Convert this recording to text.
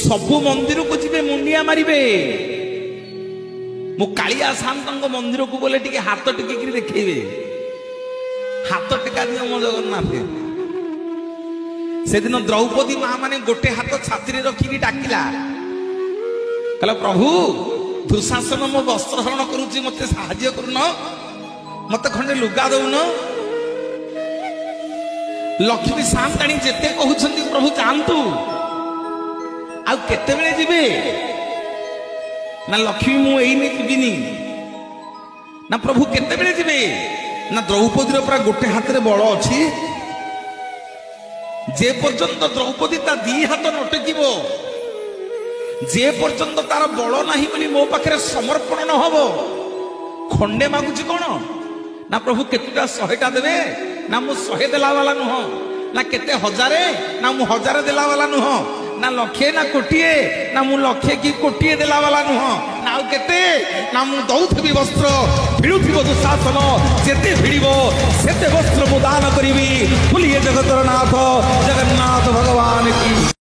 सबु मंदिर को जी मुंडिया मारे मु कालिया शांत मंदिर को बोले टिके हाथ टिके देखेबे हाथ टेका दियो मो जगन्नाथ से दिन द्रौपदी माँ माने गोटे हाथ छाती रखी डाकिला कहला प्रभु दुशासन मो वस्त्र हरण करुची मते साहाय्य करुन मते खंडे लुगा दउन लक्ष्मी सामताणी जेते कहउछंती प्रभु जानतु आ केते बेले जिबे ना लक्ष्मी मु एइने जिबिनी ना प्रभु केते बेले जिबे ना द्रौपदी रो पूरा गोटे हाथ रे बळ अछि जे पर्यंत द्रौपदी ता दी हाथ नटकिबो जे पर्यंत तार बल नाही बोली मो पाखरे समर्पण न हबो खंडे मागुची कोन ना प्रभु केतुटा 100टा देबे ना मु 100 देला वाला नुह ना केते हजारे ना मु 1000 देला वाला नुह ना लक्षे ना कोटिए ना मु लक्षे की कोटिए देला वाला नुह ना केते ना मु दउथबी वस्त्र भिडुथिबो दुशासन जेते भिडिबो सेते वस्त्र मु दान करिबी